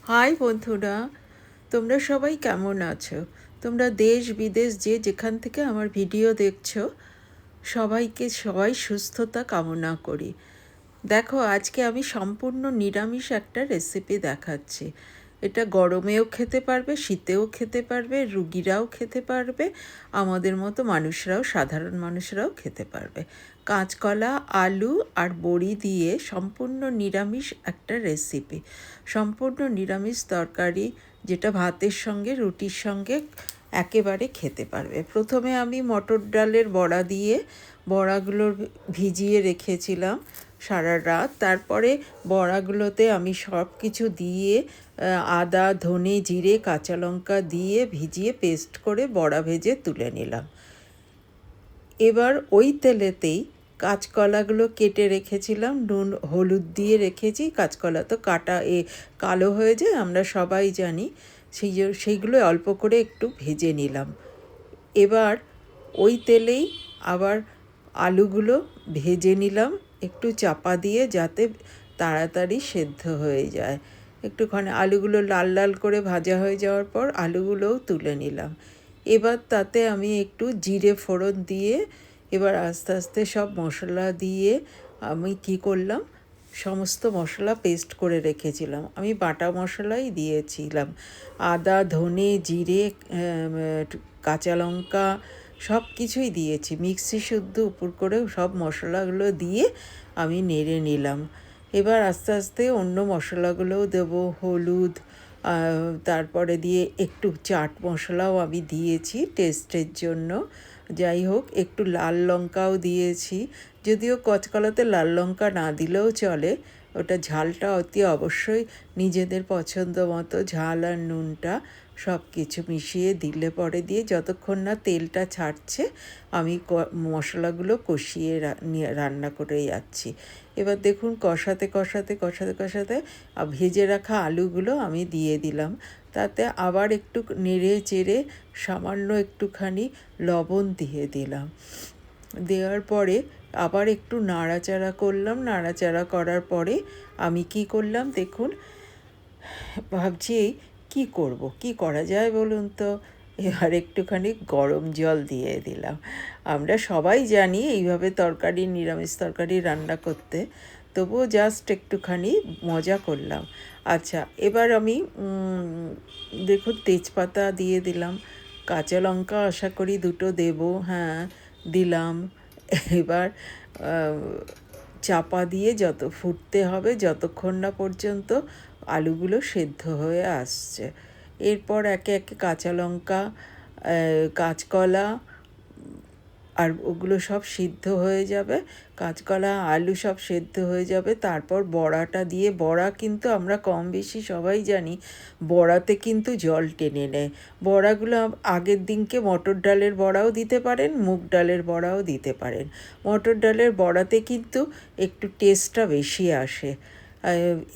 High বন্ধুরা, তোমরা সবাই কেমন আছো? তোমরা দেশ বিদেশ যে যেখান থেকে আমার ভিডিও দেখছো, সবাই সুস্থতা কামনা করি। দেখো, আজকে আমি সম্পূর্ণ নিরামিষ একটা রেসিপি দেখাচ্ছি। এটা গরমেও খেতে পারবে, শীতেও খেতে পারবে, রুগীরাও খেতে পারবে, আমাদের মতো মানুষরাও, সাধারণ মানুষরাও খেতে পারবে। কাঁচকলা, আলু আর বড়ি দিয়ে সম্পূর্ণ নিরামিষ একটা রেসিপি। সম্পূর্ণ নিরামিষ তরকারি, যেটা ভাতের সঙ্গে, রুটির সঙ্গে একেবারে খেতে পারবে। প্রথমে আমি মটর ডালের বড়া দিয়ে বড়াগুলোর ভিজিয়ে রেখেছিলাম সারা রাত। তারপরে বড়াগুলোতে আমি সব কিছু দিয়ে আদা, ধনে, জিরে, কাঁচা লঙ্কা দিয়ে ভিজিয়ে পেস্ট করে বড়া ভেজে তুলে নিলাম। এবার ওই তেলেতেই কাঁচকলাগুলো কেটে রেখেছিলাম, নুন হলুদ দিয়ে রেখেছি। কাঁচকলা তো কাটা কালো হয়ে যায়, আমরা সবাই জানি। সেইগুলো অল্প করে একটু ভেজে নিলাম। এবার ওই তেলেই আবার আলুগুলো ভেজে নিলাম একটু চাপা দিয়ে, যাতে তাড়াতাড়ি সেদ্ধ হয়ে যায়। একটুখানি আলুগুলো লাল লাল করে ভাজা হয়ে যাওয়ার পর আলুগুলোও তুলে নিলাম। এবার তাতে আমি একটু জিরে ফোড়ন দিয়ে, এবার আস্তে আস্তে সব মশলা দিয়ে আমি কি করলাম, সমস্ত মশলা পেস্ট করে রেখেছিলাম, আমি বাটা মশলাই দিয়েছিলাম। আদা, ধনে, জিরে, কাঁচা লঙ্কা সব কিছুই দিয়েছি। মিক্সি শুদ্ধ উপর করে সব মশলাগুলো দিয়ে আমি নেড়ে নিলাম। এবার আস্তে আস্তে অন্য মশলাগুলোও দেবো, হলুদ, তারপরে দিয়ে একটু চাট মশলাও আমি দিয়েছি টেস্টের জন্য। যাই হোক, একটু লাল লঙ্কাও দিয়েছি, যদিও কচকলাতে লাল লঙ্কা না দিলেও চলে। ওটা ঝালটা অবশ্যই নিজেদের পছন্দ মতো ঝাল আর নুনটা সব কিছু মিশিয়ে দিলে পরে দিয়ে যতক্ষণ না তেলটা ছাড়ছে আমি মশলাগুলো কষিয়ে রান্না করে যাচ্ছি। এবার দেখুন, কষাতে কষাতে কষাতে কষাতে ভেজে রাখা আলুগুলো আমি দিয়ে দিলাম। তাতে আবার একটু নেড়ে চেড়ে সামান্য একটুখানি লবণ দিয়ে দিলাম। দেওয়ার পরে আবার একটু নাড়াচাড়া করলাম। নাড়াচাড়া করার পরে আমি কি করলাম দেখুন, ভাবছি কি করব, কি করা যায় বলুন তো। এবার একটুখানি গরম জল দিয়ে দিলাম। আমরা সবাই জানি এইভাবে তরকারি, নিরামিষ তরকারি রান্না করতে, তবুও জাস্ট একটুখানি মজা করলাম। আচ্ছা, এবার আমি দেখুন তেজপাতা দিয়ে দিলাম, কাঁচা লঙ্কা আশা করি দুটো দেবো, হ্যাঁ দিলাম। এবার চাপা দিয়ে যত ফুটতে হবে, যতক্ষণ না পর্যন্ত আলুগুলো সেদ্ধ হয়ে আসছে। এরপর একে একে কাঁচা লঙ্কা, কাঁচকলা আর ওগুলো সব সিদ্ধ হয়ে যাবে। কাঁচকলা, আলু সব সেদ্ধ হয়ে যাবে। তারপর বড়াটা দিয়ে, বড়া কিন্তু আমরা কম বেশি সবাই জানি বড়াতে কিন্তু জল টেনে নেয়। বড়াগুলো আগের দিনকে মটর ডালের বড়াও দিতে পারেন, মুগ ডালের বড়াও দিতে পারেন। মটর ডালের বড়াতে কিন্তু একটু টেস্টটা বেশি আসে।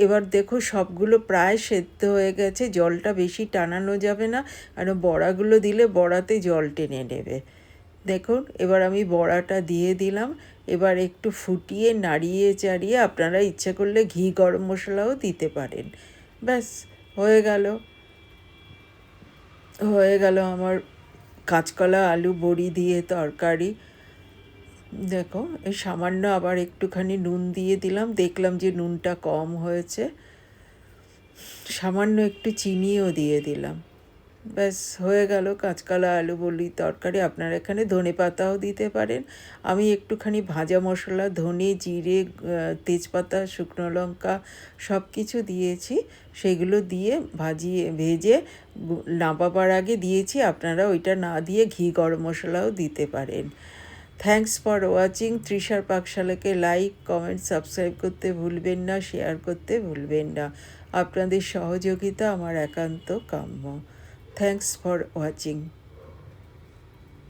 এবার দেখো সবগুলো প্রায় সেদ্ধ হয়ে গেছে, জলটা বেশি টানানো যাবে না, কারণ বড়াগুলো দিলে বড়াতে জল টেনে নেবে। দেখুন, এবার আমি বড়াটা দিয়ে দিলাম। এবার একটু ফুটিয়ে নাড়িয়ে চাড়িয়ে, আপনারা ইচ্ছা করলে ঘি গরম মশলাও দিতে পারেন। ব্যাস, হয়ে গেল হয়ে গেল আমার কাঁচকলা আলু বড়ি দিয়ে তরকারি। দেখো, এই সামান্য আবার একটুখানি নুন দিয়ে দিলাম, দেখলাম যে নুনটা কম হয়েছে, সামান্য একটু চিনিও দিয়ে দিলাম। ব্যাস, হয়ে গেল কাঁচকলা আলু বড়ি তরকারি। আপনারা এখানে ধনে পাতাও দিতে পারেন। আমি একটুখানি ভাজা মশলা, ধনে, জিরে, তেজপাতা, শুকনো লঙ্কা সব কিছু দিয়েছি, সেগুলো দিয়ে ভেজে নামাবার আগে দিয়েছি। আপনারা ওইটা না দিয়ে ঘি গরম মশলাও দিতে পারেন। Thanks for watching. তৃষার পাকশালাকে লাইক, কমেন্ট, সাবস্ক্রাইব করতে ভুলবেন না, শেয়ার করতে ভুলবেন না। আপনাদের সহযোগিতা আমার একান্ত কাম্য। Thanks for watching.